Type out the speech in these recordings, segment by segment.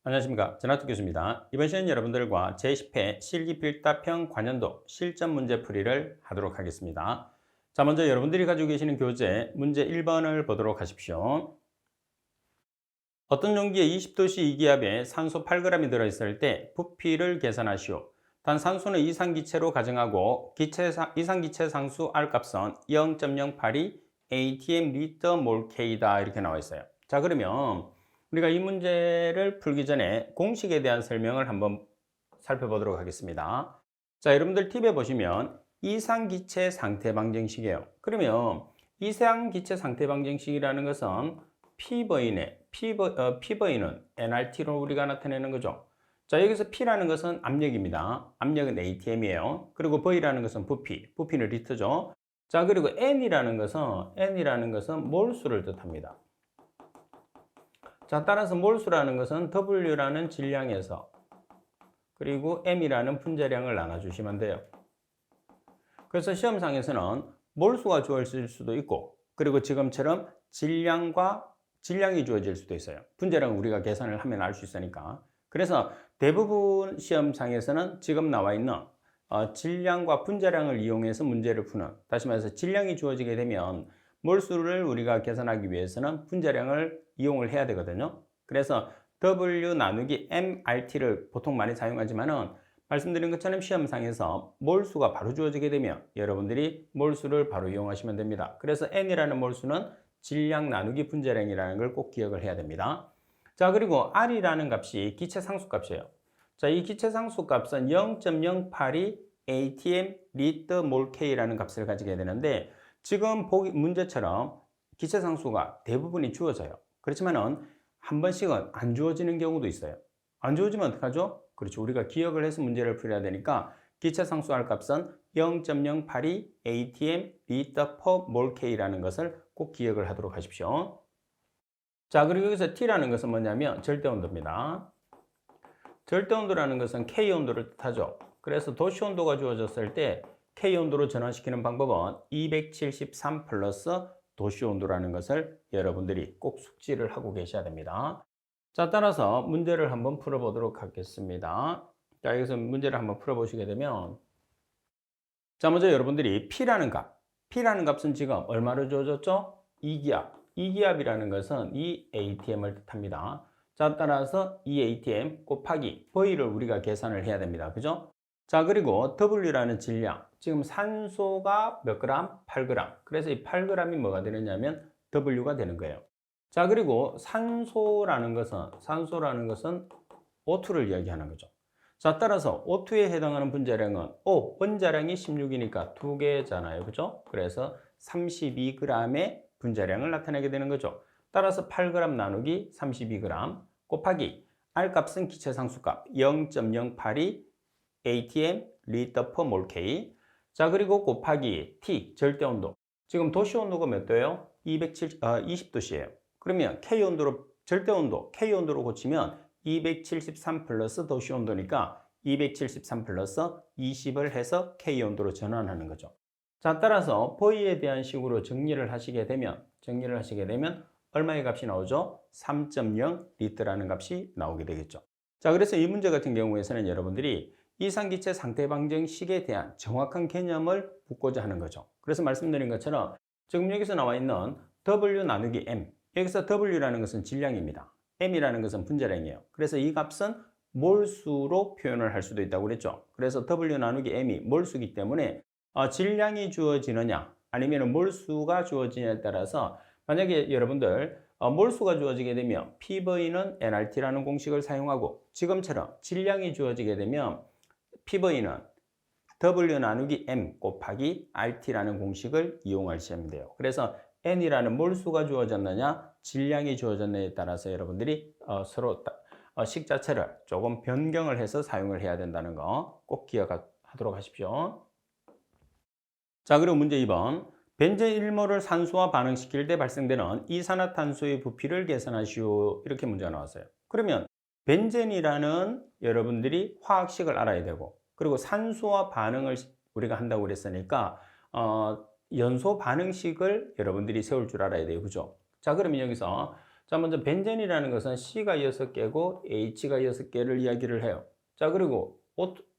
안녕하십니까. 전학투 교수입니다. 이번 시간은 여러분들과 제10회 실기필답형 관연도 실전 문제 풀이를 하도록 하겠습니다. 자, 먼저 여러분들이 가지고 계시는 교재 문제 1번을 보도록 하십시오. 어떤 용기에 20도씨 이기압에 산소 8g이 들어있을 때 부피를 계산하시오. 단 산소는 이상기체로 가정하고 이상기체 상수 R값은 0.082 atm 리터 몰 K다 이렇게 나와 있어요. 자, 그러면 우리가 이 문제를 풀기 전에 공식에 대한 설명을 한번 살펴보도록 하겠습니다. 자, 여러분들 팁에 보시면 이상기체 상태 방정식이에요. 그러면 이상기체 상태 방정식이라는 것은 P는 nRT로 우리가 나타내는 거죠. 자, 여기서 P라는 것은 압력입니다. 압력은 ATM이에요. 그리고 V라는 것은 부피는 리터죠. 자, 그리고 N이라는 것은 몰수를 뜻합니다. 자, 따라서 몰수라는 것은 W라는 질량에서 그리고 M이라는 분자량을 나눠주시면 돼요. 그래서 시험상에서는 몰수가 주어질 수도 있고, 그리고 지금처럼 질량이 주어질 수도 있어요. 분자량은 우리가 계산을 하면 알 수 있으니까. 그래서 대부분 시험상에서는 지금 나와 있는 질량과 분자량을 이용해서 문제를 푸는, 다시 말해서 질량이 주어지게 되면 몰수를 우리가 계산하기 위해서는 분자량을 이용을 해야 되거든요. 그래서 W 나누기 MRT를 보통 많이 사용하지만은 말씀드린 것처럼 시험상에서 몰수가 바로 주어지게 되면 여러분들이 몰수를 바로 이용하시면 됩니다. 그래서 N이라는 몰수는 질량 나누기 분자량이라는 걸 꼭 기억을 해야 됩니다. 자, 그리고 R이라는 값이 기체 상수값이에요. 자, 이 기체 상수값은 0.082 atm 리터 몰 K라는 값을 가지게 되는데, 지금 문제처럼 기체 상수가 대부분이 주어져요. 그렇지만은 한 번씩은 안 주어지는 경우도 있어요. 안 주어지면 어떡하죠? 그렇죠. 우리가 기억을 해서 문제를 풀어야 되니까 기체 상수 R 값은 0.082 atm 리터 퍼 몰 K라는 것을 꼭 기억을 하도록 하십시오. 자, 그리고 여기서 T라는 것은 뭐냐면 절대온도입니다. 절대온도라는 것은 K온도를 뜻하죠. 그래서 도시온도가 주어졌을 때 K온도로 전환시키는 방법은 273 플러스 도시온도라는 것을 여러분들이 꼭 숙지를 하고 계셔야 됩니다. 자, 따라서 문제를 한번 풀어보도록 하겠습니다. 자, 여기서 문제를 한번 풀어보시게 되면, 자, 먼저 여러분들이 P라는 값은 지금 얼마로 주어졌죠? 2기압. 2기압이라는 것은 이 ATM을 뜻합니다. 자, 따라서 이 ATM 곱하기 V를 우리가 계산을 해야 됩니다. 그죠? 자, 그리고 W라는 질량. 지금 산소가 몇 그램? 8g. 그래서 이 8g이 뭐가 되느냐면 W가 되는 거예요. 자, 그리고 산소라는 것은 O2를 이야기하는 거죠. 자, 따라서 O2에 해당하는 분자량은 원자량이 16이니까 2개잖아요. 그죠? 그래서 32g의 분자량을 나타내게 되는 거죠. 따라서 8g 나누기 32g 곱하기 R값은 기체상수값 0.082 atm 리터 퍼 몰 K. 자, 그리고 곱하기 T 절대온도. 지금 도시온도가 몇 도예요? 20도씨예요. 그러면 절대온도 K온도로 고치면 273 플러스 도시온도니까 273 플러스 20을 해서 K온도로 전환하는 거죠. 자, 따라서 V에 대한 식으로 정리를 하시게 되면 얼마의 값이 나오죠? 3.0 리터라는 값이 나오게 되겠죠. 자, 그래서 이 문제 같은 경우에서는 여러분들이 이상기체 상태 방정식에 대한 정확한 개념을 묻고자 하는 거죠. 그래서 말씀드린 것처럼 지금 여기서 나와 있는 W 나누기 M, 여기서 W라는 것은 질량입니다. M이라는 것은 분자량이에요. 그래서 이 값은 몰수로 표현을 할 수도 있다고 그랬죠. 그래서 W 나누기 M이 몰수기 때문에 질량이 주어지느냐 아니면 몰수가 주어지냐에 따라서, 만약에 여러분들 몰수가 주어지게 되면 PV는 nRT라는 공식을 사용하고, 지금처럼 질량이 주어지게 되면 PV는 W 나누기 M 곱하기 RT라는 공식을 이용하시면 돼요. 그래서 N이라는 몰수가 주어졌느냐, 질량이 주어졌느냐에 따라서 여러분들이 서로 식 자체를 조금 변경을 해서 사용을 해야 된다는 거 꼭 기억하도록 하십시오. 자, 그리고 문제 2번. 벤젠 1몰을 산소와 반응시킬 때 발생되는 이산화탄소의 부피를 계산하시오. 이렇게 문제가 나왔어요. 그러면 벤젠이라는 여러분들이 화학식을 알아야 되고, 그리고 산소와 반응을 우리가 한다고 그랬으니까 연소 반응식을 여러분들이 세울 줄 알아야 돼요. 그죠? 자, 그러면 여기서 자, 먼저 벤젠이라는 것은 C가 6개고 H가 6개를 이야기를 해요. 자, 그리고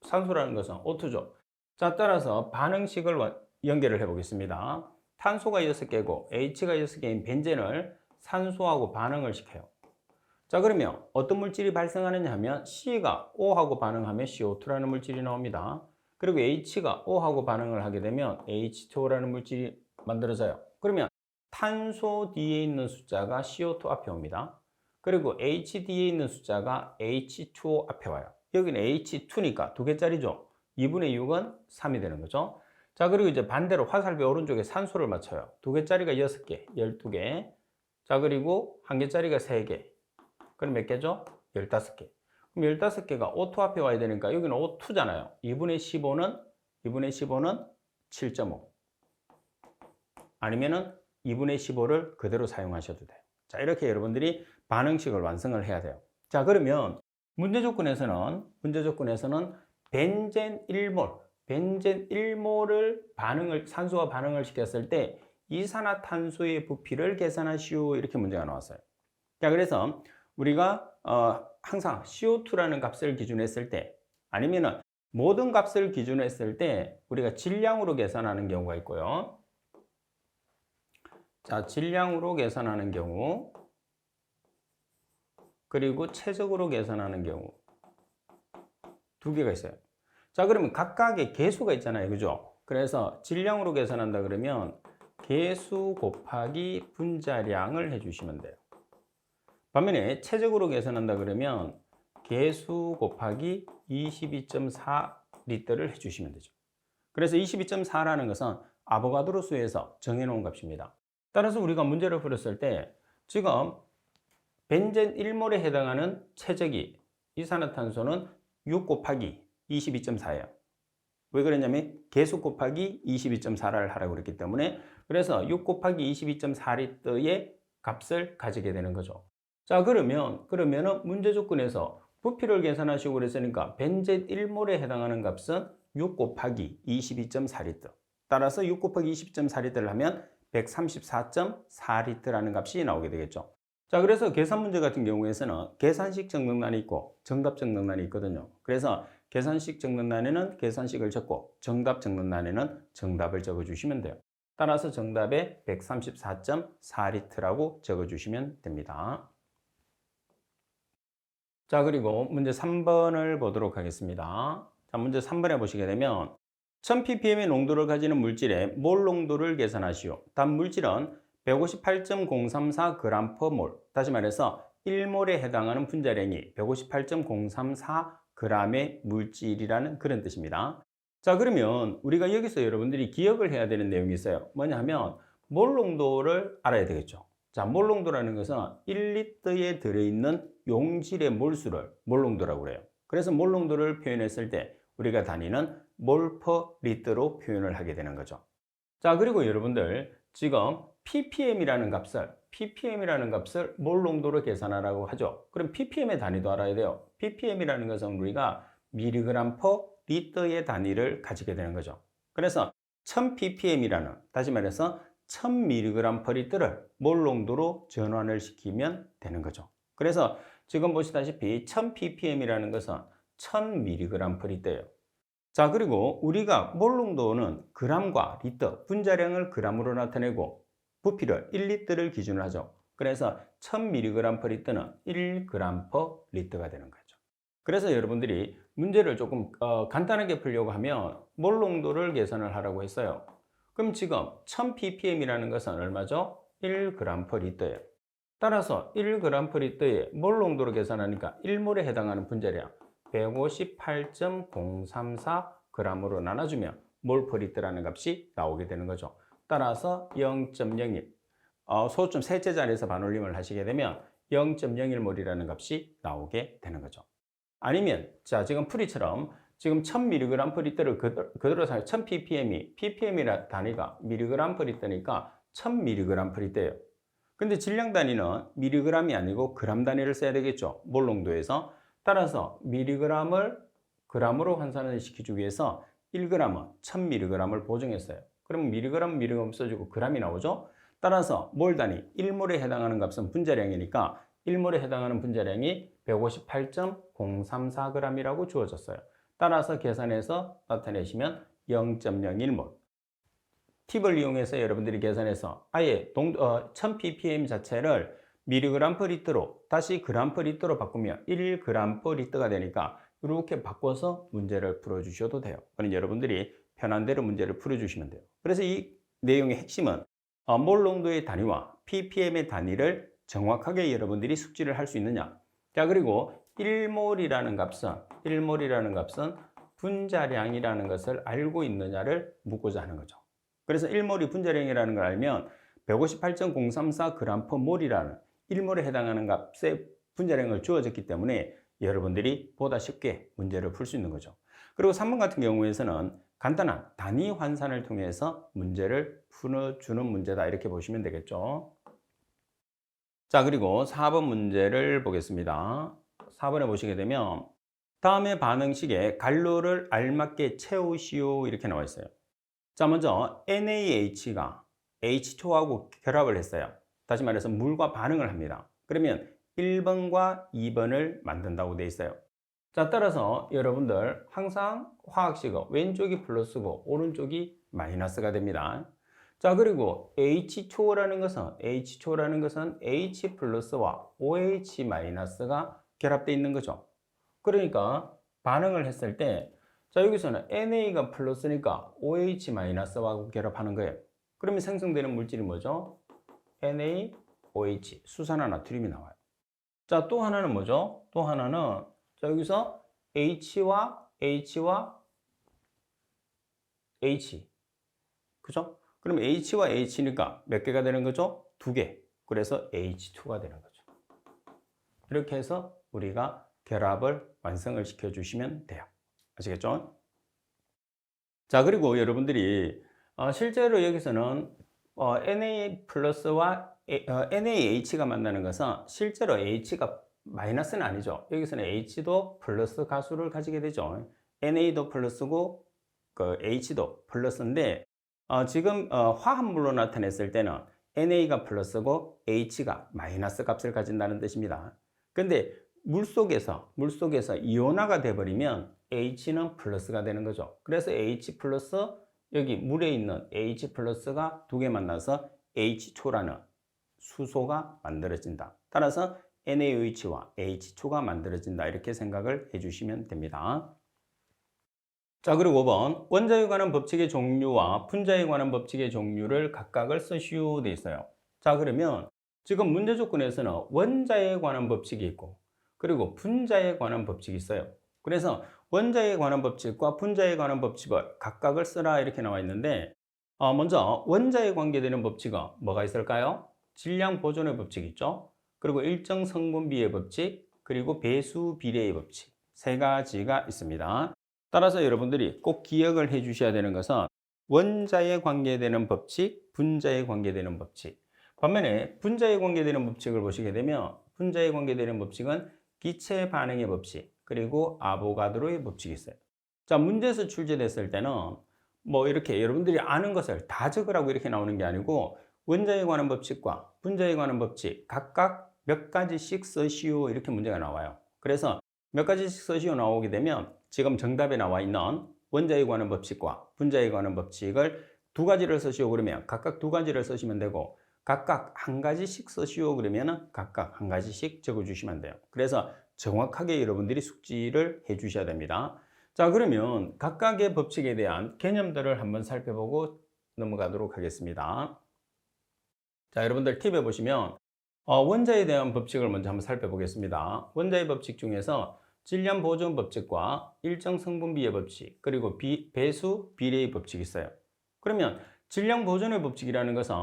산소라는 것은 O2죠. 자, 따라서 반응식을 연결을 해 보겠습니다. 탄소가 6개고 H가 6개인 벤젠을 산소하고 반응을 시켜요. 자, 그러면 어떤 물질이 발생하느냐 하면 C가 O하고 반응하면 CO2라는 물질이 나옵니다. 그리고 H가 O하고 반응을 하게 되면 H2O라는 물질이 만들어져요. 그러면 탄소 뒤에 있는 숫자가 CO2 앞에 옵니다. 그리고 H 뒤에 있는 숫자가 H2O 앞에 와요. 여기는 H2니까 2개짜리죠. 2분의 6은 3이 되는 거죠. 자, 그리고 이제 반대로 화살표 오른쪽에 산소를 맞춰요. 2개짜리가 6개, 12개. 자, 그리고 1개짜리가 3개. 그럼 몇 개죠? 15개. 그럼 15개가 O2 앞에 와야 되니까 여기는 O2잖아요. 2분의 15는 7.5. 아니면은 2분의 15를 그대로 사용하셔도 돼요. 자, 이렇게 여러분들이 반응식을 완성을 해야 돼요. 자, 그러면 문제 조건에서는 벤젠 1몰을 산소와 반응을 시켰을 때 이산화탄소의 부피를 계산하시오. 이렇게 문제가 나왔어요. 자, 그래서 우리가 항상 CO2라는 값을 기준했을 때 아니면은 모든 값을 기준했을 때 우리가 질량으로 계산하는 경우가 있고요. 자, 질량으로 계산하는 경우 그리고 최적으로 계산하는 경우 두 개가 있어요. 자, 그러면 각각의 계수가 있잖아요. 그죠? 그래서 질량으로 계산한다 그러면 계수 곱하기 분자량을 해주시면 돼요. 반면에 최적으로 계산한다 그러면 계수 곱하기 22.4리터를 해주시면 되죠. 그래서 22.4라는 것은 아보가드로 수에서 정해놓은 값입니다. 따라서 우리가 문제를 풀었을 때 지금 벤젠 1몰에 해당하는 최적이 이산화탄소는 6 곱하기 22.4예요. 왜 그랬냐면 계수 곱하기 22.4를 하라고 그랬기 때문에 그래서 6 곱하기 22.4리터의 값을 가지게 되는 거죠. 자, 그러면은 문제 조건에서 부피를 계산하시고 그랬으니까 벤젠 1몰에 해당하는 값은 6 곱하기 22.4리터. 따라서 6 곱하기 22.4리터를 하면 134.4리터라는 값이 나오게 되겠죠. 자, 그래서 계산 문제 같은 경우에서는 계산식 적는란이 있고 정답 적는란이 있거든요. 그래서 계산식 적는란에는 계산식을 적고 정답 적는란에는 정답을 적어주시면 돼요. 따라서 정답에 134.4리터라고 적어주시면 됩니다. 자, 그리고 문제 3번을 보도록 하겠습니다. 자, 문제 3번에 보시게 되면 1000ppm의 농도를 가지는 물질의 몰 농도를 계산하시오. 단 물질은 158.034g/몰. 다시 말해서 1몰에 해당하는 분자량이 158.034g의 물질이라는 그런 뜻입니다. 자, 그러면 우리가 여기서 여러분들이 기억을 해야 되는 내용이 있어요. 뭐냐 하면 몰 농도를 알아야 되겠죠. 자, 몰 농도라는 것은 1리터에 들어있는 용질의 몰수를 몰 농도라고 그래요. 그래서 몰 농도를 표현했을 때 우리가 단위는 몰 퍼 리터로 표현을 하게 되는 거죠. 자, 그리고 여러분들 지금 ppm이라는 값을 몰 농도로 계산하라고 하죠. 그럼 ppm의 단위도 알아야 돼요. ppm이라는 것은 우리가 미리그램 퍼 리터의 단위를 가지게 되는 거죠. 그래서 1000ppm이라는 다시 말해서 1000mg per 리터를 몰 농도로 전환을 시키면 되는 거죠. 그래서 지금 보시다시피 1000ppm이라는 것은 1000mg per 리터예요. 자, 그리고 우리가 몰 농도는 그램과 리터, 분자량을 그램으로 나타내고 부피를 1리터를 기준으로 하죠. 그래서 1000mg per 리터는 1g per 리터가 되는 거죠. 그래서 여러분들이 문제를 조금 간단하게 풀려고 하면 몰 농도를 계산을 하라고 했어요. 그럼 지금 1000ppm이라는 것은 얼마죠? 1g per 리터예요. 따라서 1g per 리터의 몰 농도로 계산하니까 1몰에 해당하는 분자량 158.034g으로 나눠주면 몰 퍼 리터라는 값이 나오게 되는 거죠. 따라서 0.01, 소수점 셋째 자리에서 반올림을 하시게 되면 0.01몰이라는 값이 나오게 되는 거죠. 아니면 자, 지금 풀이처럼 지금 1000mg per 리터를 그대로 사용 1000ppm이 ppm이라 단위가 mg per 리터니까 1000mg per 리터예요. 근데 질량 단위는 mg이 아니고 그램 단위를 써야 되겠죠. 몰 농도에서. 따라서 mg을 g으로 환산을 시키기 위해서 1g은 1000mg을 보정했어요. 그럼 mg 써주고 g이 나오죠. 따라서 몰 단위 1몰에 해당하는 값은 분자량이니까 1몰에 해당하는 분자량이 158.034g이라고 주어졌어요. 따라서 계산해서 나타내시면 0.01몰. 팁을 이용해서 여러분들이 계산해서 아예 1000ppm 자체를 미리그램 퍼 리터로 다시 그램 퍼 리터로 바꾸면 1g 퍼 리터가 되니까 이렇게 바꿔서 문제를 풀어주셔도 돼요. 그럼 여러분들이 편한 대로 문제를 풀어주시면 돼요. 그래서 이 내용의 핵심은 몰 농도의 단위와 ppm의 단위를 정확하게 여러분들이 숙지를 할 수 있느냐. 자, 그리고 1몰이라는 값은 분자량이라는 것을 알고 있느냐를 묻고자 하는 거죠. 그래서 1몰이 분자량이라는 걸 알면 158.034g per 몰이라는 1몰에 해당하는 값의 분자량을 주어졌기 때문에 여러분들이 보다 쉽게 문제를 풀 수 있는 거죠. 그리고 3번 같은 경우에서는 간단한 단위 환산을 통해서 문제를 풀어주는 문제다 이렇게 보시면 되겠죠. 자, 그리고 4번 문제를 보겠습니다. 4번에 보시게 되면 다음의 반응식에 갈로를 알맞게 채우시오 이렇게 나와 있어요. 자, 먼저 NaH가 H2하고 결합을 했어요. 다시 말해서 물과 반응을 합니다. 그러면 1번과 2번을 만든다고 되어 있어요. 자, 따라서 여러분들 항상 화학식은 왼쪽이 플러스고 오른쪽이 마이너스가 됩니다. 자, 그리고 H2O라는 것은 H 플러스와 OH 마이너스가 결합되어 있는 거죠. 그러니까 반응을 했을 때 자, 여기서는 NA가 플러스니까 OH 마이너스하고 결합하는 거예요. 그러면 생성되는 물질이 뭐죠? NaOH, 수산화 나트륨이 나와요. 자, 또 하나는 뭐죠? 또 하나는 자, 여기서 H와 H. 그죠? 그럼 H와 H니까 몇 개가 되는 거죠? 2개. 그래서 H2가 되는 거죠. 이렇게 해서 우리가 결합을 완성을 시켜주시면 돼요. 아시겠죠? 자, 그리고 여러분들이 실제로 여기서는 Na 플러스와 NaH가 만나는 것은 실제로 H가 마이너스는 아니죠. 여기서는 H도 플러스 가수를 가지게 되죠. NA도 플러스고 H도 플러스인데 지금 화합물로 나타냈을 때는 NA가 플러스고 H가 마이너스 값을 가진다는 뜻입니다. 근데 물속에서 이온화가 돼버리면 H는 플러스가 되는 거죠. 그래서 H 플러스 여기 물에 있는 H 플러스가 2개 만나서 H2라는 수소가 만들어진다. 따라서 NaOH와 H2가 만들어진다. 이렇게 생각을 해주시면 됩니다. 자, 그리고 5번 원자에 관한 법칙의 종류와 분자에 관한 법칙의 종류를 각각을 쓰시오 돼 있어요. 자, 그러면 지금 문제 조건에서는 원자에 관한 법칙이 있고 그리고 분자에 관한 법칙이 있어요. 그래서 원자에 관한 법칙과 분자에 관한 법칙을 각각을 쓰라 이렇게 나와 있는데 먼저 원자에 관계되는 법칙은 뭐가 있을까요? 질량 보존의 법칙이 있죠. 그리고 일정 성분비의 법칙, 그리고 배수 비례의 법칙 세 가지가 있습니다. 따라서 여러분들이 꼭 기억을 해 주셔야 되는 것은 원자에 관계되는 법칙, 분자에 관계되는 법칙. 반면에 분자에 관계되는 법칙을 보시게 되면 분자에 관계되는 법칙은 기체 반응의 법칙, 그리고 아보가드로의 법칙이 있어요. 자, 문제에서 출제됐을 때는 뭐 이렇게 여러분들이 아는 것을 다 적으라고 이렇게 나오는 게 아니고 원자에 관한 법칙과 분자에 관한 법칙 각각 몇 가지씩 쓰시오 이렇게 문제가 나와요. 그래서 몇 가지씩 쓰시오 나오게 되면 지금 정답에 나와 있는 원자에 관한 법칙과 분자에 관한 법칙을 2가지를 쓰시오 그러면 각각 2가지를 쓰시면 되고 각각 1가지씩 쓰시오 그러면 각각 1가지씩 적어주시면 돼요. 그래서 정확하게 여러분들이 숙지를 해 주셔야 됩니다. 자, 그러면 각각의 법칙에 대한 개념들을 한번 살펴보고 넘어가도록 하겠습니다. 자, 여러분들 팁에 보시면 원자에 대한 법칙을 먼저 한번 살펴보겠습니다. 원자의 법칙 중에서 질량 보존 법칙과 일정 성분비의 법칙, 그리고 배수 비례의 법칙이 있어요. 그러면 질량 보존의 법칙이라는 것은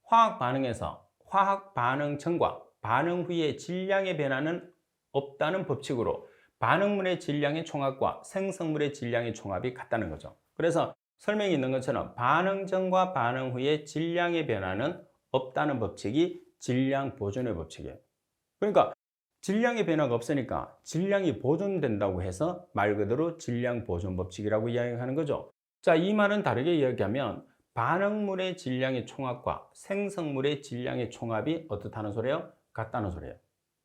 화학 반응에서 화학 반응 전과 반응 후의 질량의 변화는 없다는 법칙으로 반응물의 질량의 총합과 생성물의 질량의 총합이 같다는 거죠. 그래서 설명이 있는 것처럼 반응 전과 반응 후의 질량의 변화는 없다는 법칙이 질량 보존의 법칙이에요. 그러니까 질량의 변화가 없으니까 질량이 보존된다고 해서 말 그대로 질량 보존 법칙이라고 이야기하는 거죠. 자, 이 말은 다르게 이야기하면 반응물의 질량의 총합과 생성물의 질량의 총합이 어떻다는 소리예요? 같다는 소리예요.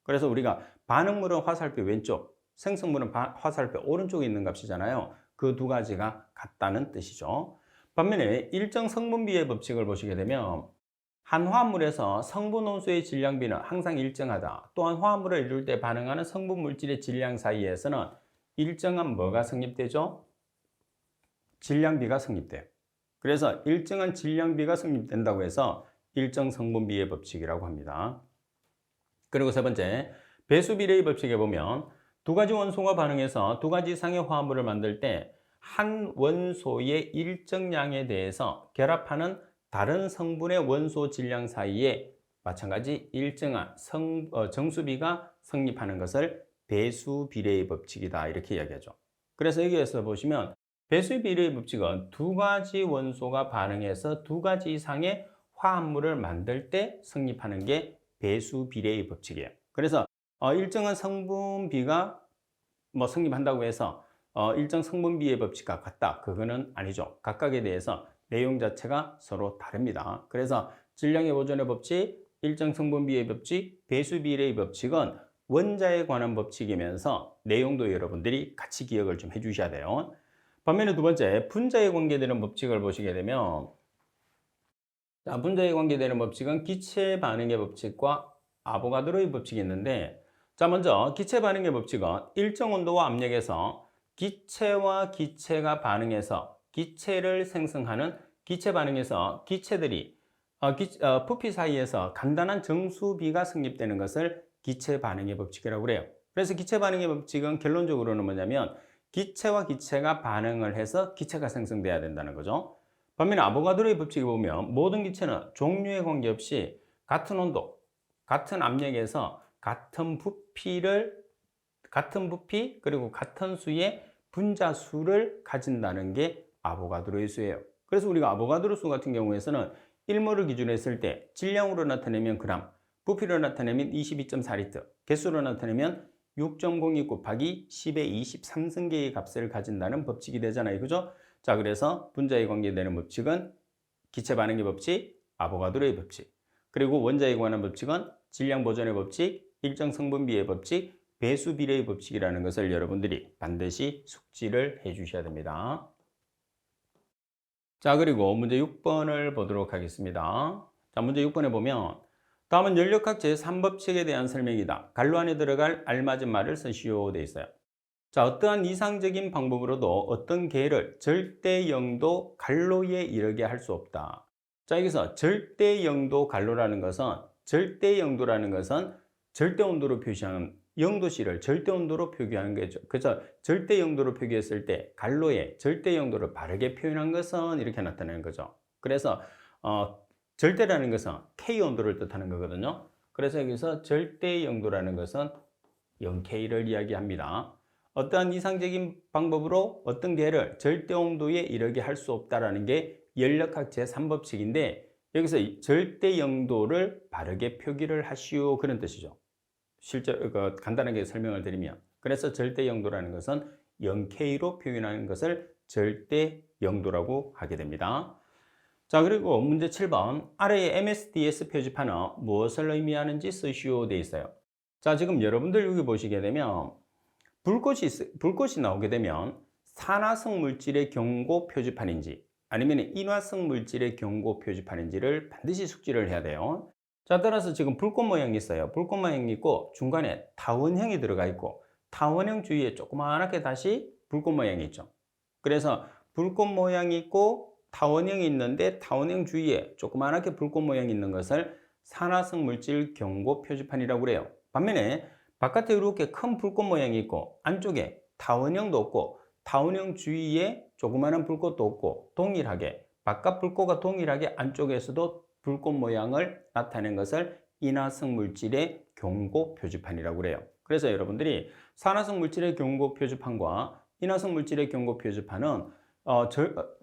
그래서 우리가 반응물은 화살표 왼쪽, 생성물은 화살표 오른쪽에 있는 값이잖아요. 그 두 가지가 같다는 뜻이죠. 반면에 일정 성분비의 법칙을 보시게 되면 한 화합물에서 성분 원소의 질량비는 항상 일정하다. 또한 화합물을 이룰 때 반응하는 성분 물질의 질량 사이에서는 일정한 뭐가 성립되죠? 질량비가 성립돼요. 그래서 일정한 질량비가 성립된다고 해서 일정 성분비의 법칙이라고 합니다. 그리고 세 번째, 배수비례의 법칙에 보면 두 가지 원소가 반응해서 두 가지 이상의 화합물을 만들 때 한 원소의 일정량에 대해서 결합하는 다른 성분의 원소 질량 사이에 마찬가지 일정한 정수비가 성립하는 것을 배수비례의 법칙이다 이렇게 이야기하죠. 그래서 여기에서 보시면 배수비례의 법칙은 두 가지 원소가 반응해서 두 가지 이상의 화합물을 만들 때 성립하는 게 배수비례의 법칙이에요. 그래서 일정한 성분비가 성립한다고 해서 일정 성분비의 법칙과 같다. 그거는 아니죠. 각각에 대해서 내용 자체가 서로 다릅니다. 그래서 질량의 보존의 법칙, 일정 성분비의 법칙, 배수비례의 법칙은 원자에 관한 법칙이면서 내용도 여러분들이 같이 기억을 좀 해주셔야 돼요. 반면에 두 번째, 분자에 관계되는 법칙을 보시게 되면 분자에 관계되는 법칙은 기체 반응의 법칙과 아보가드로의 법칙이 있는데 먼저 기체 반응의 법칙은 일정 온도와 압력에서 기체와 기체가 반응해서 기체를 생성하는 기체 반응에서 기체들이 부피 사이에서 간단한 정수비가 성립되는 것을 기체 반응의 법칙이라고 그래요. 그래서 기체 반응의 법칙은 결론적으로는 뭐냐면 기체와 기체가 반응을 해서 기체가 생성돼야 된다는 거죠. 반면에 아보가드로의 법칙에 보면 모든 기체는 종류에 관계없이 같은 온도, 같은 압력에서 같은 부피 그리고 같은 수의 분자수를 가진다는 게 아보가드로의 수예요. 그래서 우리가 아보가드로 수 같은 경우에서는 1몰을 기준으로 했을 때 질량으로 나타내면 그람, 부피로 나타내면 22.4리터, 개수로 나타내면 6.02 곱하기 10의 23승계의 값을 가진다는 법칙이 되잖아요. 그죠? 자, 그래서 분자에 관계되는 법칙은 기체 반응의 법칙, 아보가드로의 법칙. 그리고 원자에 관한 법칙은 질량 보존의 법칙, 일정 성분비의 법칙, 배수 비례의 법칙이라는 것을 여러분들이 반드시 숙지를 해 주셔야 됩니다. 자, 그리고 문제 6번을 보도록 하겠습니다. 자, 문제 6번에 보면 다음은 연력학 제3법칙에 대한 설명이다. 갈로 안에 들어갈 알맞은 말을 쓰시오 돼 있어요. 자, 어떠한 이상적인 방법으로도 어떤 계를 절대 영도 갈로에 이르게 할 수 없다. 자, 여기서 절대 영도 갈로라는 것은 절대 영도라는 것은 절대 온도로 표시하는 영도시를 절대 온도로 표기하는 거죠. 그래서 절대 영도로 표기했을 때 갈로에 절대 영도를 바르게 표현한 것은 이렇게 나타나는 거죠. 그래서 절대라는 것은 K 온도를 뜻하는 거거든요. 그래서 여기서 절대 영도라는 것은 0K를 이야기합니다. 어떠한 이상적인 방법으로 어떤 계를 절대 온도에 이르게 할 수 없다라는 게 연력학 제3법칙인데 여기서 절대 영도를 바르게 표기를 하시오 그런 뜻이죠. 실제로 간단하게 설명을 드리면 그래서 절대 영도라는 것은 0K로 표현하는 것을 절대 영도라고 하게 됩니다. 자, 그리고 문제 7번 아래의 MSDS 표지판은 무엇을 의미하는지 쓰시오 되어 있어요. 자, 지금 여러분들 여기 보시게 되면 불꽃이 나오게 되면 산화성 물질의 경고 표지판인지 아니면 인화성 물질의 경고 표지판인지를 반드시 숙지를 해야 돼요. 자, 따라서 지금 불꽃 모양이 있어요. 불꽃 모양이 있고 중간에 타원형이 들어가 있고 타원형 주위에 조그맣게 다시 불꽃 모양이 있죠. 그래서 불꽃 모양이 있고 타원형이 있는데 타원형 주위에 조그맣게 불꽃 모양이 있는 것을 산화성 물질 경고 표지판이라고 그래요. 반면에 바깥에 이렇게 큰 불꽃 모양이 있고 안쪽에 타원형도 없고 타원형 주위에 조그마한 불꽃도 없고 동일하게 바깥 불꽃과 동일하게 안쪽에서도 불꽃 모양을 나타낸 것을 인화성 물질의 경고 표지판이라고 그래요. 그래서 여러분들이 산화성 물질의 경고 표지판과 인화성 물질의 경고 표지판은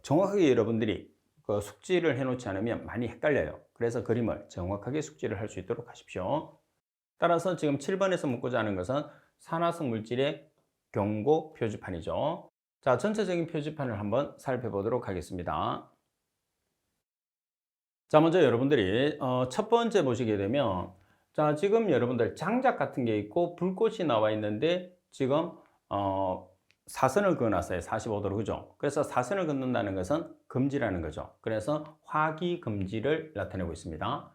정확하게 여러분들이 숙지를 해놓지 않으면 많이 헷갈려요. 그래서 그림을 정확하게 숙지를 할 수 있도록 하십시오. 따라서 지금 7번에서 묻고자 하는 것은 산화성 물질의 경고 표지판이죠. 자, 전체적인 표지판을 한번 살펴보도록 하겠습니다. 자, 먼저 여러분들이 첫 번째 보시게 되면, 자, 지금 여러분들 장작 같은 게 있고 불꽃이 나와 있는데 지금 사선을 그어놨어요. 45도로, 그죠? 그래서 사선을 긋는다는 것은 금지라는 거죠. 그래서 화기 금지를 나타내고 있습니다.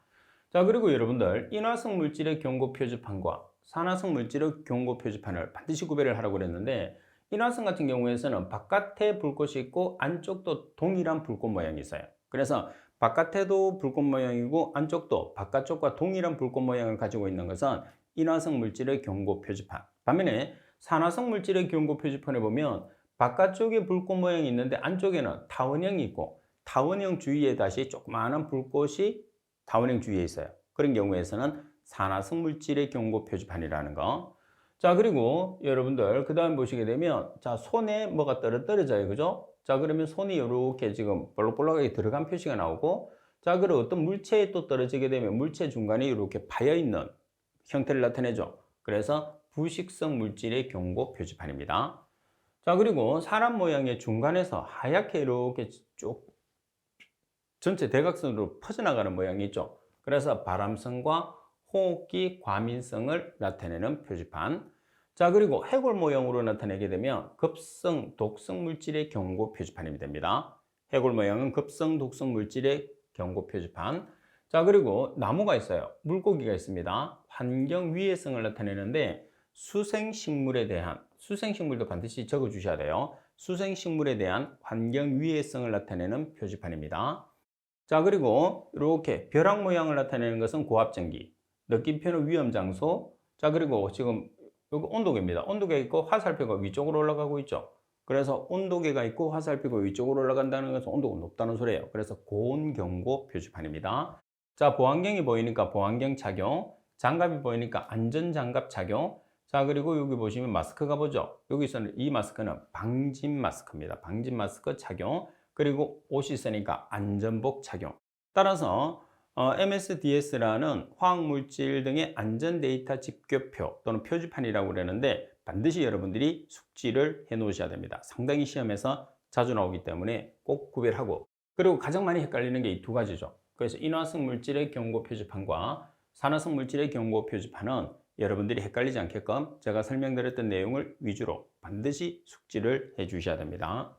자, 그리고 여러분들 인화성 물질의 경고 표지판과 산화성 물질의 경고 표지판을 반드시 구별을 하라고 그랬는데, 인화성 같은 경우에서는 바깥에 불꽃이 있고 안쪽도 동일한 불꽃 모양이 있어요. 그래서 바깥에도 불꽃 모양이고 안쪽도 바깥쪽과 동일한 불꽃 모양을 가지고 있는 것은 인화성 물질의 경고 표지판. 반면에 산화성 물질의 경고 표지판에 보면 바깥쪽에 불꽃 모양이 있는데 안쪽에는 타원형이 있고 타원형 주위에 다시 조그마한 불꽃이 타원형 주위에 있어요. 그런 경우에서는 산화성 물질의 경고 표지판이라는 거. 자, 그리고 여러분들 그 다음 보시게 되면, 자, 손에 뭐가 떨어져요, 그죠? 자, 그러면 손이 이렇게 지금 볼록볼록하게 들어간 표시가 나오고, 자, 그리고 어떤 물체에 또 떨어지게 되면 물체 중간에 이렇게 파여있는 형태를 나타내죠. 그래서 부식성 물질의 경고 표지판입니다. 자, 그리고 사람 모양의 중간에서 하얗게 이렇게 쭉 전체 대각선으로 퍼져나가는 모양이 있죠. 그래서 바람성과 호흡기 과민성을 나타내는 표지판. 자, 그리고 해골 모형으로 나타내게 되면 급성, 독성 물질의 경고 표지판이 됩니다. 해골 모양은 급성, 독성 물질의 경고 표지판. 자, 그리고 나무가 있어요. 물고기가 있습니다. 환경 위해성을 나타내는데 수생식물에 대한, 수생식물도 반드시 적어 주셔야 돼요. 수생식물에 대한 환경 위해성을 나타내는 표지판입니다. 자, 그리고 이렇게 벼락 모양을 나타내는 것은 고압전기, 느낌표는 위험장소. 자, 그리고 지금 여기 온도계입니다. 온도계 있고 화살표가 위쪽으로 올라가고 있죠. 그래서 온도계가 있고 화살표가 위쪽으로 올라간다는 것은 온도가 높다는 소리예요. 그래서 고온경고 표지판입니다. 자, 보안경이 보이니까 보안경 착용, 장갑이 보이니까 안전장갑 착용. 자, 그리고 여기 보시면 마스크가 보죠. 여기서는 이 마스크는 방진 마스크입니다. 방진 마스크 착용. 그리고 옷이 있으니까 안전복 착용. 따라서 MSDS라는 화학물질 등의 안전 데이터 집계표 또는 표지판이라고 그러는데 반드시 여러분들이 숙지를 해 놓으셔야 됩니다. 상당히 시험에서 자주 나오기 때문에 꼭 구별하고, 그리고 가장 많이 헷갈리는 게 이 두 가지죠. 그래서 인화성 물질의 경고 표지판과 산화성 물질의 경고 표지판은 여러분들이 헷갈리지 않게끔 제가 설명드렸던 내용을 위주로 반드시 숙지를 해 주셔야 됩니다.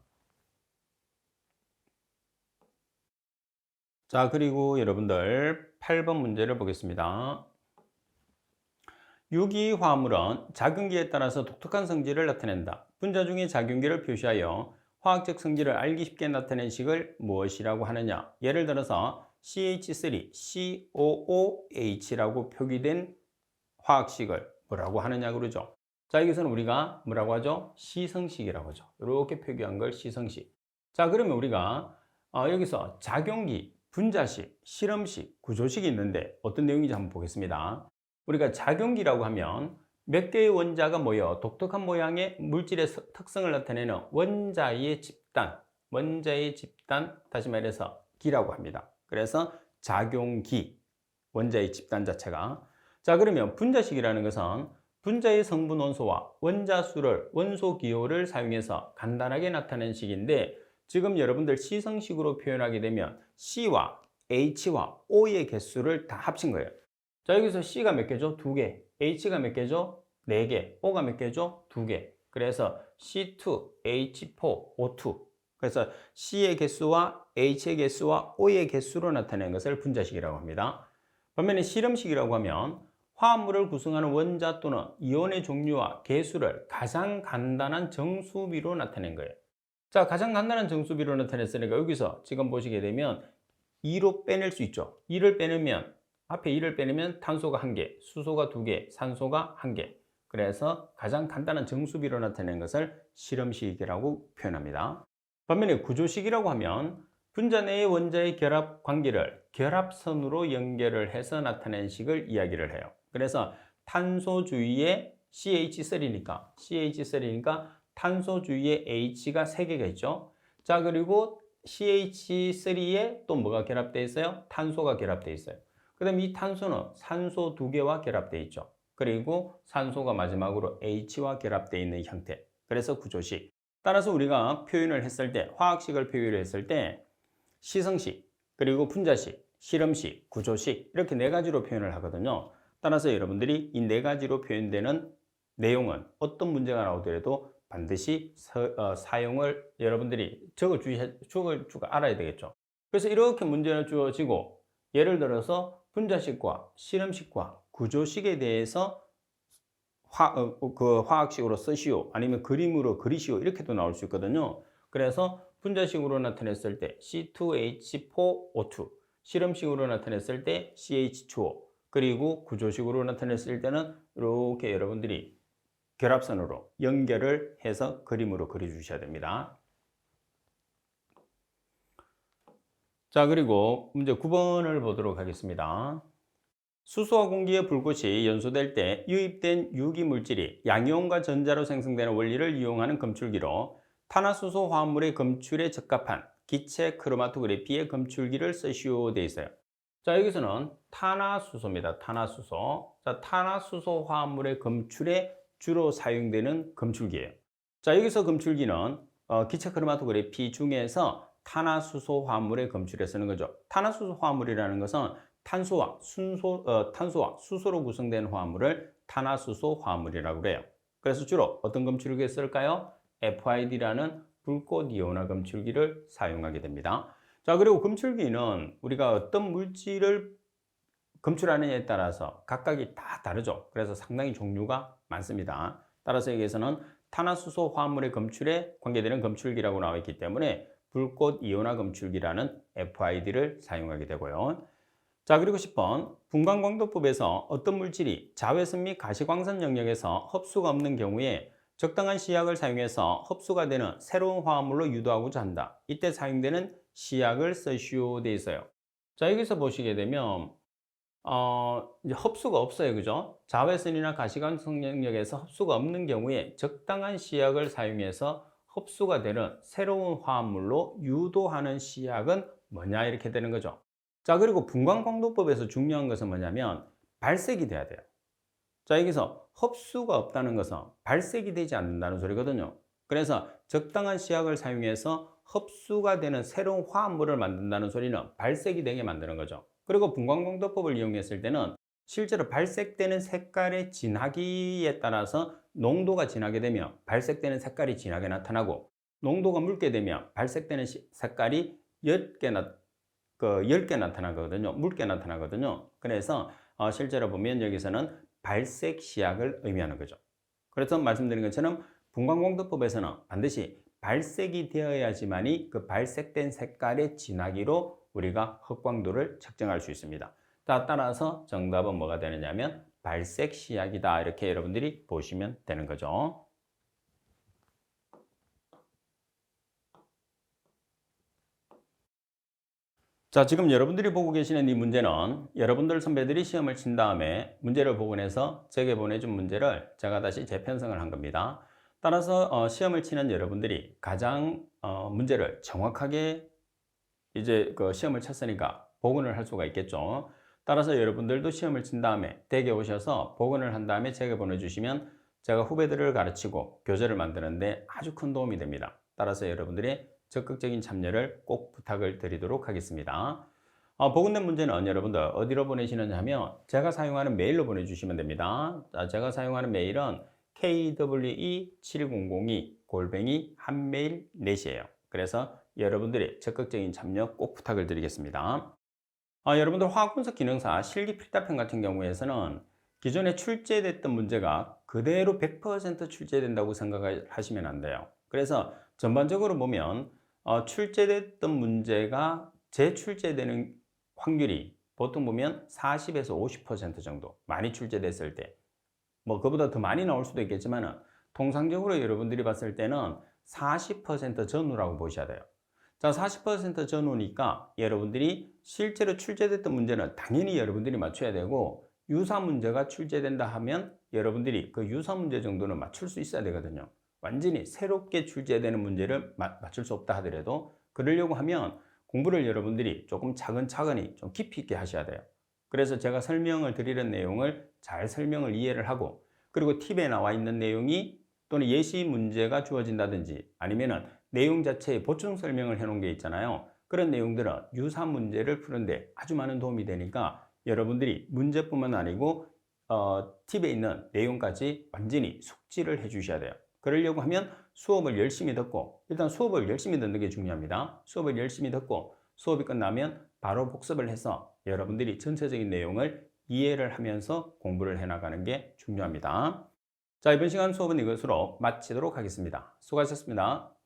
자, 그리고 여러분들 8번 문제를 보겠습니다. 유기화합물은 작용기에 따라서 독특한 성질을 나타낸다. 분자 중의 작용기를 표시하여 화학적 성질을 알기 쉽게 나타낸 식을 무엇이라고 하느냐. 예를 들어서 CH3, COOH라고 표기된 화학식을 뭐라고 하느냐 그러죠. 자, 여기서는 우리가 뭐라고 하죠? 시성식이라고 하죠. 이렇게 표기한 걸 시성식. 자, 그러면 우리가 여기서 작용기, 분자식, 실험식, 구조식이 있는데 어떤 내용인지 한번 보겠습니다. 우리가 작용기라고 하면 몇 개의 원자가 모여 독특한 모양의 물질의 특성을 나타내는 원자의 집단, 다시 말해서 기라고 합니다. 그래서 작용기, 원자의 집단 자체가. 자, 그러면 분자식이라는 것은 분자의 성분 원소와 원자 수를, 원소 기호를 사용해서 간단하게 나타낸 식인데, 지금 여러분들 시성식으로 표현하게 되면 C와 H와 O의 개수를 다 합친 거예요. 자, 여기서 C가 몇 개죠? 2개. H가 몇 개죠? 4개. O가 몇 개죠? 2개. 그래서 C2, H4, O2. 그래서 C의 개수와 H의 개수와 O의 개수로 나타내는 것을 분자식이라고 합니다. 반면에 실험식이라고 하면 화합물을 구성하는 원자 또는 이온의 종류와 개수를 가장 간단한 정수비로 나타낸 거예요. 자, 가장 간단한 정수비로 나타냈으니까 여기서 지금 보시게 되면 2로 빼낼 수 있죠. 2를 빼내면, 앞에 2를 빼내면 탄소가 1개, 수소가 2개, 산소가 1개. 그래서 가장 간단한 정수비로 나타낸 것을 실험식이라고 표현합니다. 반면에 구조식이라고 하면 분자 내의 원자의 결합 관계를 결합선으로 연결을 해서 나타낸 식을 이야기를 해요. 그래서 탄소 주위에 CH3니까 탄소 주위에 H가 3개가 있죠. 자, 그리고 CH3에 또 뭐가 결합되어 있어요? 탄소가 결합되어 있어요. 그 다음에 이 탄소는 산소 2개와 결합되어 있죠. 그리고 산소가 마지막으로 H와 결합되어 있는 형태. 그래서 구조식. 따라서 우리가 표현을 했을 때, 화학식을 표현을 했을 때 시성식, 그리고 분자식, 실험식, 구조식 이렇게 네 가지로 표현을 하거든요. 따라서 여러분들이 이 네 가지로 표현되는 내용은 어떤 문제가 나오더라도 반드시 사용을 여러분들이 적어주고 알아야 되겠죠. 그래서 이렇게 문제가 주어지고 예를 들어서 분자식과 실험식과 구조식에 대해서 그 화학식으로 쓰시오 아니면 그림으로 그리시오 이렇게도 나올 수 있거든요. 그래서 분자식으로 나타냈을 때 C2H4O2, 실험식으로 나타냈을 때 CH2O, 그리고 구조식으로 나타냈을 때는 이렇게 여러분들이 결합선으로 연결을 해서 그림으로 그려주셔야 됩니다. 자, 그리고 문제 9번을 보도록 하겠습니다. 수소와 공기의 불꽃이 연소될 때 유입된 유기물질이 양이온과 전자로 생성되는 원리를 이용하는 검출기로 탄화수소 화합물의 검출에 적합한 기체 크로마토그래피의 검출기를 쓰시오 되어 있어요. 자, 여기서는 탄화수소입니다. 탄화수소. 자, 탄화수소 화합물의 검출에 주로 사용되는 검출기예요. 자, 여기서 검출기는 기체 크로마토그래피 중에서 탄화수소 화합물의 검출에 쓰는 거죠. 탄화수소 화합물이라는 것은 탄소와 수소로 구성된 화합물을 탄화수소 화합물이라고 그래요. 그래서 주로 어떤 검출기에 쓸까요? FID라는 불꽃 이온화 검출기를 사용하게 됩니다. 자, 그리고 검출기는 우리가 어떤 물질을 검출하느냐에 따라서 각각이 다 다르죠. 그래서 상당히 종류가 많습니다. 따라서 여기에서는 탄화수소 화합물의 검출에 관계되는 검출기라고 나와 있기 때문에 불꽃 이온화 검출기라는 FID를 사용하게 되고요. 자, 그리고 10번 분광광도법에서 어떤 물질이 자외선 및 가시광선 영역에서 흡수가 없는 경우에 적당한 시약을 사용해서 흡수가 되는 새로운 화합물로 유도하고자 한다. 이때 사용되는 시약을 쓰시오 되어 있어요. 자, 여기서 보시게 되면 이제 흡수가 없어요. 그죠? 자외선이나 가시광선 영역에서 흡수가 없는 경우에 적당한 시약을 사용해서 흡수가 되는 새로운 화합물로 유도하는 시약은 뭐냐 이렇게 되는 거죠. 자, 그리고 분광광도법에서 중요한 것은 뭐냐면 발색이 돼야 돼요. 자, 여기서 흡수가 없다는 것은 발색이 되지 않는다는 소리거든요. 그래서 적당한 시약을 사용해서 흡수가 되는 새로운 화합물을 만든다는 소리는 발색이 되게 만드는 거죠. 그리고 분광광도법을 이용했을 때는 실제로 발색되는 색깔의 진하기에 따라서 농도가 진하게 되면 발색되는 색깔이 진하게 나타나고, 농도가 묽게 되면 발색되는 색깔이 옅게 나타나거든요. 묽게 나타나거든요. 그래서 실제로 보면 여기서는 발색 시약을 의미하는 거죠. 그래서 말씀드린 것처럼 분광광도법에서는 반드시 발색이 되어야지만이 그 발색된 색깔의 진하기로 우리가 흑광도를 측정할 수 있습니다. 따라서 정답은 뭐가 되느냐면 발색 시약이다 이렇게 여러분들이 보시면 되는 거죠. 자, 지금 여러분들이 보고 계시는 이 문제는 여러분들 선배들이 시험을 친 다음에 문제를 복원해서 제게 보내준 문제를 제가 다시 재편성을 한 겁니다. 따라서 시험을 치는 여러분들이 가장 문제를 정확하게 이제 그 시험을 쳤으니까 복원을 할 수가 있겠죠. 따라서 여러분들도 시험을 친 다음에 댁에 오셔서 복원을 한 다음에 제게 보내주시면 제가 후배들을 가르치고 교재를 만드는데 아주 큰 도움이 됩니다. 따라서 여러분들의 적극적인 참여를 꼭 부탁을 드리도록 하겠습니다. 복원된 문제는 여러분들 어디로 보내시느냐 하면 제가 사용하는 메일로 보내주시면 됩니다. 제가 사용하는 메일은 kwe7002@한메일.net이에요. 그래서 여러분들의 적극적인 참여 꼭 부탁을 드리겠습니다. 여러분들 화학분석 기능사 실기 필답편 같은 경우에서는 기존에 출제됐던 문제가 그대로 100% 출제된다고 생각하시면 안 돼요. 그래서 전반적으로 보면 출제됐던 문제가 재출제되는 확률이 보통 보면 40에서 50% 정도 많이 출제됐을 때, 뭐 그보다 더 많이 나올 수도 있겠지만 통상적으로 여러분들이 봤을 때는 40% 전후라고 보셔야 돼요. 자, 40% 전후니까 여러분들이 실제로 출제됐던 문제는 당연히 여러분들이 맞춰야 되고, 유사 문제가 출제된다 하면 여러분들이 그 유사 문제 정도는 맞출 수 있어야 되거든요. 완전히 새롭게 출제되는 문제를 맞출 수 없다 하더라도 그러려고 하면 공부를 여러분들이 조금 차근차근히 좀 깊이 있게 하셔야 돼요. 그래서 제가 설명을 드리는 내용을 잘 설명을 이해를 하고, 그리고 팁에 나와 있는 내용이 또는 예시 문제가 주어진다든지 아니면은 내용 자체에 보충 설명을 해 놓은 게 있잖아요. 그런 내용들은 유사 문제를 푸는데 아주 많은 도움이 되니까 여러분들이 문제뿐만 아니고 팁에 있는 내용까지 완전히 숙지를 해 주셔야 돼요. 그러려고 하면 수업을 열심히 듣고, 일단 수업을 열심히 듣는 게 중요합니다. 수업을 열심히 듣고 수업이 끝나면 바로 복습을 해서 여러분들이 전체적인 내용을 이해를 하면서 공부를 해나가는 게 중요합니다. 자, 이번 시간 수업은 이것으로 마치도록 하겠습니다. 수고하셨습니다.